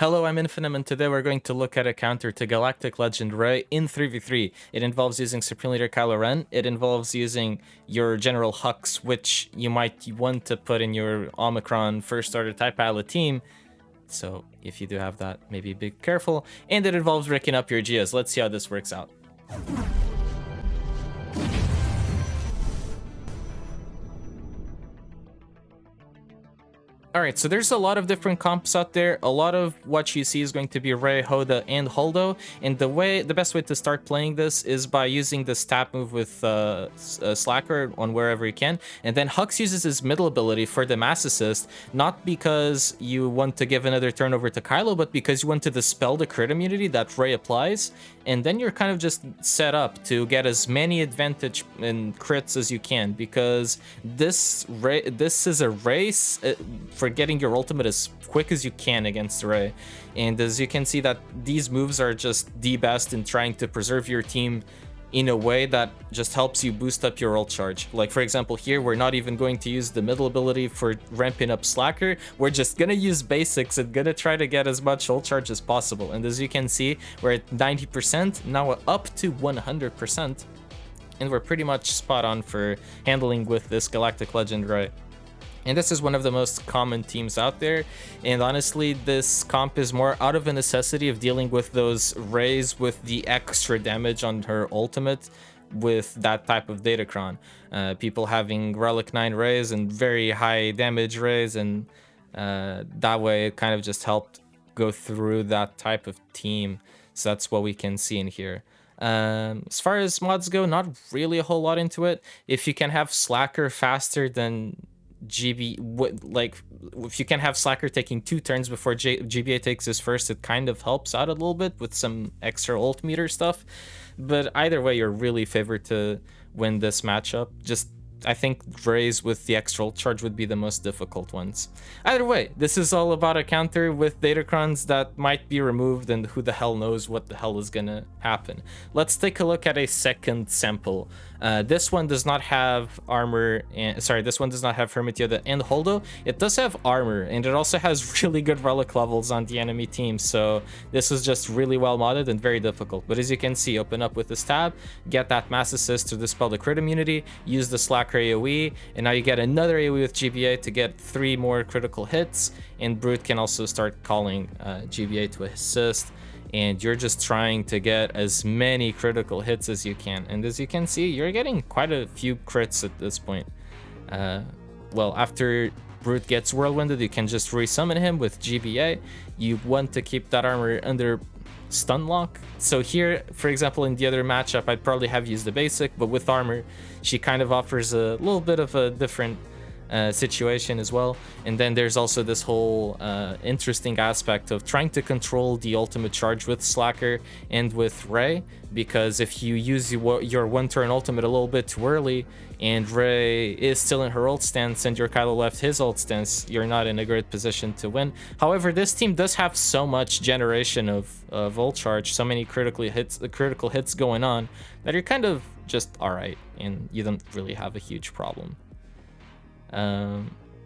Hello, I'm Infinum, and today we're going to look at a counter to Galactic Legend Rey in 3v3. It involves using Supreme Leader Kylo Ren. It involves using your General Hux, which you might want to put in your Omicron first starter type pilot team. So if you do have that, maybe be careful. And it involves ricking up your Geas. Let's see how this works out. Alright, so there's a lot of different comps out there. A lot of what you see is going to be Rey, Hoda, and Holdo. And the best way to start playing this is by using the stab move with Slacker on wherever you can. And then Hux uses his middle ability for the mass assist, not because you want to give another turn over to Kylo, but because you want to dispel the crit immunity that Rey applies. And then you're kind of just set up to get as many advantage and crits as you can, because this is a race for getting your ultimate as quick as you can against Rey. And as you can see, that these moves are just the best in trying to preserve your team in a way that just helps you boost up your ult charge. Like, for example, here we're not even going to use the middle ability for ramping up Slacker. We're just gonna use basics and gonna try to get as much ult charge as possible. And as you can see, we're at 90%, now up to 100%. And we're pretty much spot on for handling with this Galactic Legend Rey. And this is one of the most common teams out there. And honestly, this comp is more out of a necessity of dealing with those Reys with the extra damage on her ultimate with that type of Datacron. People having Relic 9 Reys and very high damage Reys, and that way it kind of just helped go through that type of team. So that's what we can see in here. As far as mods go, not really a whole lot into it. If you can have Slacker faster than like if you can have Slacker taking 2 turns before GBA takes his first, it kind of helps out a little bit with some extra ult meter stuff. But either way, you're really favored to win this matchup. Just I think Reys with the extra ult charge would be the most difficult ones. Either way, this is all about a counter with Datacrons that might be removed, and who the hell knows what the hell is gonna happen. Let's take a look at a second sample. This one does not have armor, and this one does not have Hermit Yoda and Holdo. It does have armor, and it also has really good relic levels on the enemy team, so this is just really well modded and very difficult. But as you can see, open up with this tab, get that mass assist to dispel the crit immunity, use the Slacker AoE, and now you get another AoE with GBA to get 3 more critical hits, and Brute can also start calling GBA to assist. And you're just trying to get as many critical hits as you can. And as you can see, you're getting quite a few crits at this point. Well, after Brute gets whirlwinded, you can just resummon him with GBA. You want to keep that armor under stun lock. So here, for example, in the other matchup, I'd probably have used the basic, but with armor, she kind of offers a little bit of a different situation as well. And then there's also this whole interesting aspect of trying to control the ultimate charge with Slacker and with Rey, because if you use your 1-turn ultimate a little bit too early and Rey is still in her ult stance and your Kylo left his ult stance, you're not in a great position to win. However, this team does have so much generation of ult charge, so many critical hits going on, that you're kind of just alright and you don't really have a huge problem.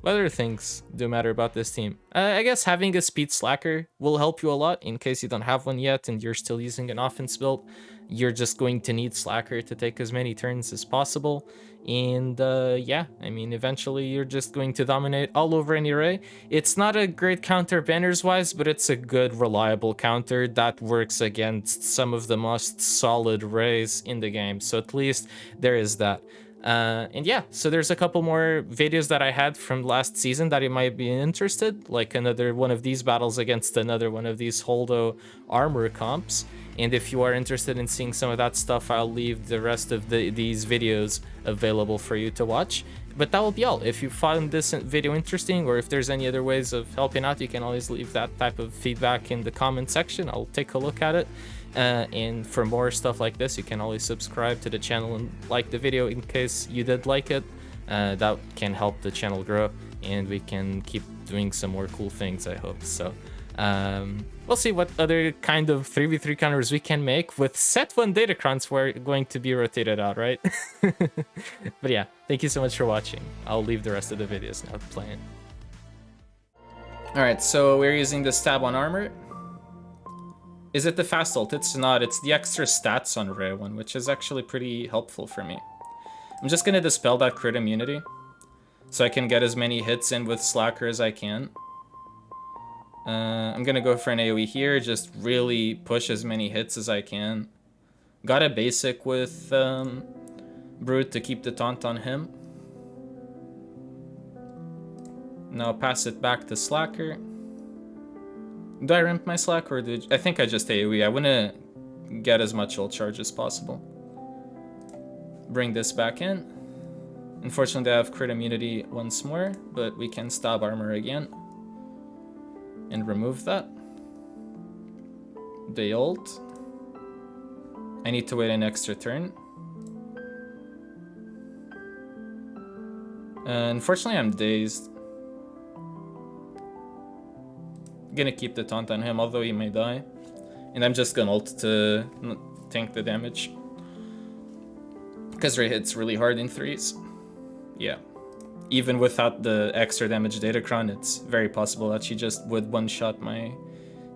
Other things do matter about this team. I guess having a speed Slacker will help you a lot in case you don't have one yet and you're still using an offense build. You're just going to need Slacker to take as many turns as possible. And yeah, I mean, eventually you're just going to dominate all over any Rey. It's not a great counter banners wise, but it's a good, reliable counter that works against some of the most solid Reys in the game. So at least there is that. And yeah, so there's a couple more videos that I had from last season that you might be interested, like another one of these battles against another one of these Holdo armor comps. And if you are interested in seeing some of that stuff, I'll leave the rest of these videos available for you to watch. But that will be all. If you found this video interesting, or if there's any other ways of helping out, you can always leave that type of feedback in the comment section. I'll take a look at it. And for more stuff like this, you can always subscribe to the channel and like the video in case you did like it. That can help the channel grow, and we can keep doing some more cool things, I hope. So we'll see what other kind of 3v3 counters we can make with set 1 Datacrons we're going to be rotated out, right? But yeah, thank you so much for watching. I'll leave the rest of the videos now playing. Alright, so we're using the stab on armor. Is it the fast ult? It's not. It's the extra stats on rare one, which is actually pretty helpful for me. I'm just gonna dispel that crit immunity, so I can get as many hits in with Slacker as I can. I'm gonna go for an AoE here, just really push as many hits as I can. Got a basic with Brute to keep the taunt on him. Now pass it back to Slacker. Do I ramp my Slacker or I think I just AoE. I wanna get as much ult charge as possible. Bring this back in. Unfortunately, I have crit immunity once more, but we can stab armor again. And remove that. They ult. I need to wait an extra turn. Unfortunately, I'm dazed. Gonna keep the taunt on him, although he may die. And I'm just gonna ult to tank the damage. Because Ray hits really hard in threes. Yeah. Even without the extra damage Datacron, it's very possible that she just would one-shot my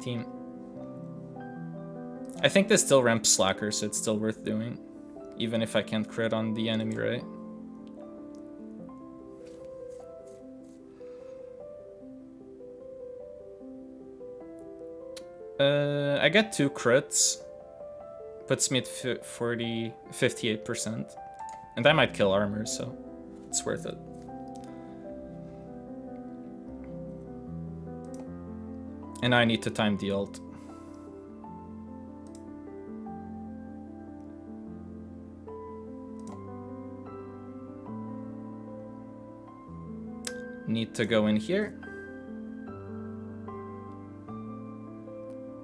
team. I think this still ramps Slacker, so it's still worth doing. Even if I can't crit on the enemy, right? I get 2 crits. Puts me at 58%. And I might kill armor, so it's worth it. And I need to time the ult. Need to go in here.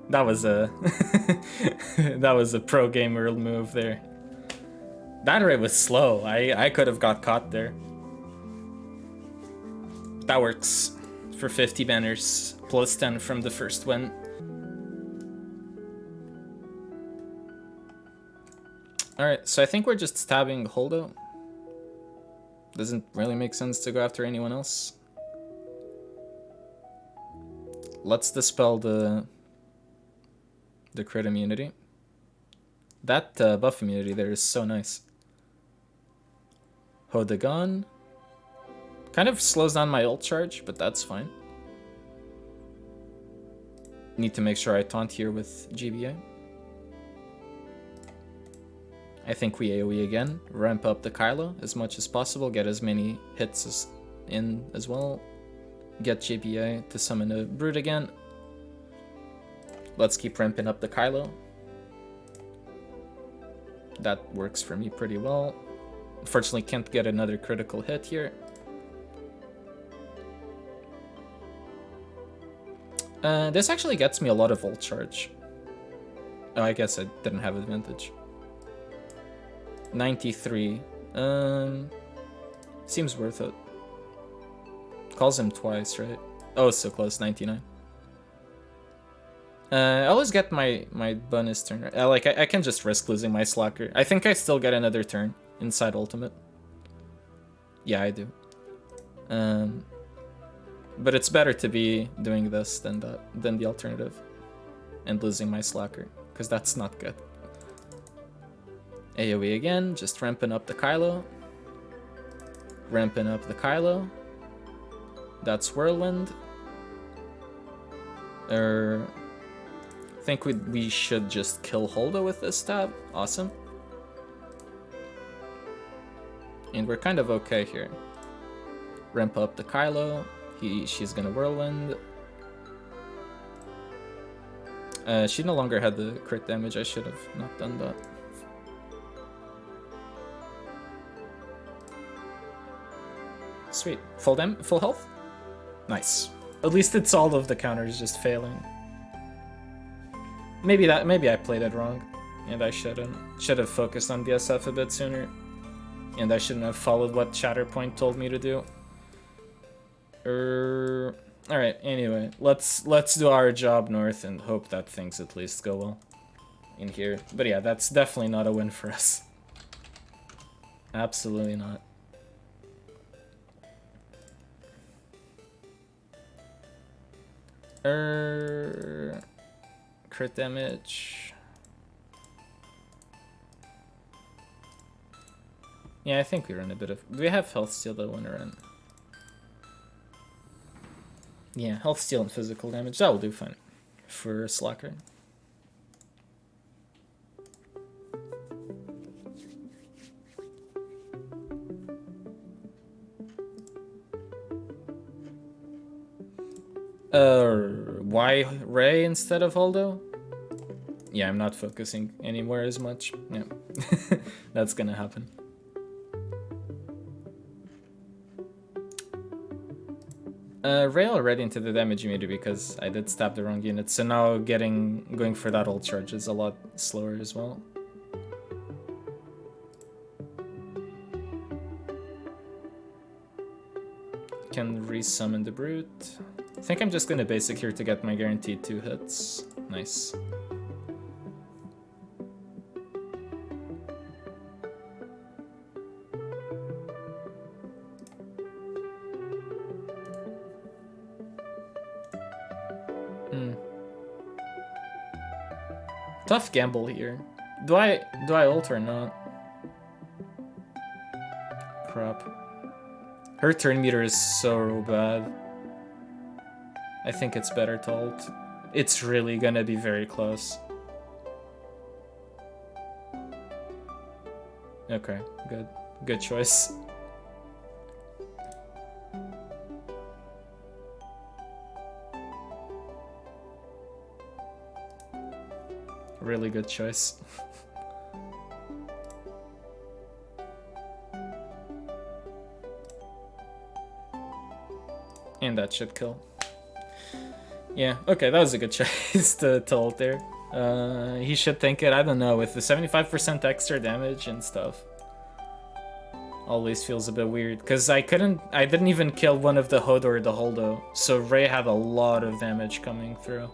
That was a that was a pro gamer move there. That array was slow. I could have got caught there. That works for 50 banners, plus 10 from the first win. Alright, so I think we're just stabbing Holdo. Doesn't really make sense to go after anyone else. Let's dispel the crit immunity. That buff immunity there is so nice. Hodagon. Kind of slows down my ult charge, but that's fine. Need to make sure I taunt here with GBA. I think we AoE again. Ramp up the Kylo as much as possible. Get as many hits in as well. Get GBA to summon a Brute again. Let's keep ramping up the Kylo. That works for me pretty well. Unfortunately, can't get another critical hit here. This actually gets me a lot of ult charge. Oh, I guess I didn't have advantage. 93. Seems worth it. Calls him twice, right? Oh, so close, 99. I always get my bonus turn. Like, I can just risk losing my Slacker. I think I still get another turn inside ultimate. Yeah, I do. But it's better to be doing this than the alternative. And losing my Slacker, because that's not good. AoE again, just ramping up the Kylo. Ramping up the Kylo. That's Whirlwind. I think we should just kill Holdo with this stab. Awesome. And we're kind of okay here. Ramp up the Kylo. She's gonna Whirlwind. She no longer had the crit damage. I should have not done that. Sweet. Full health? Nice. At least it's all of the counters just failing. Maybe I played it wrong, and I should have focused on DSF a bit sooner, and I shouldn't have followed what Shatterpoint told me to do. All right. Anyway, let's do our job north and hope that things at least go well in here. But yeah, that's definitely not a win for us. Absolutely not. Crit damage. Yeah, I think we run a bit of... Do we have health steal though when we're in? Yeah, health steal and physical damage. That will do fine for a slacker. Why Ray instead of Holdo? Yeah, I'm not focusing anywhere as much. Yeah, that's gonna happen. Ray already into the damage meter because I did stab the wrong unit, so now going for that ult charge is a lot slower as well. Can resummon the brute. I think I'm just gonna basic here to get my guaranteed 2 hits. Nice. Tough gamble here. Do I ult or not? Crap. Her turn meter is so bad. I think it's better to ult. It's really gonna be very close. Okay, good. Good choice. Really good choice. And that should kill. Yeah, okay, that was a good choice to ult there. He should think it, I don't know, with the 75% extra damage and stuff. Always feels a bit weird, because I didn't even kill one of the Hodor or the Holdo, so Ray had a lot of damage coming through.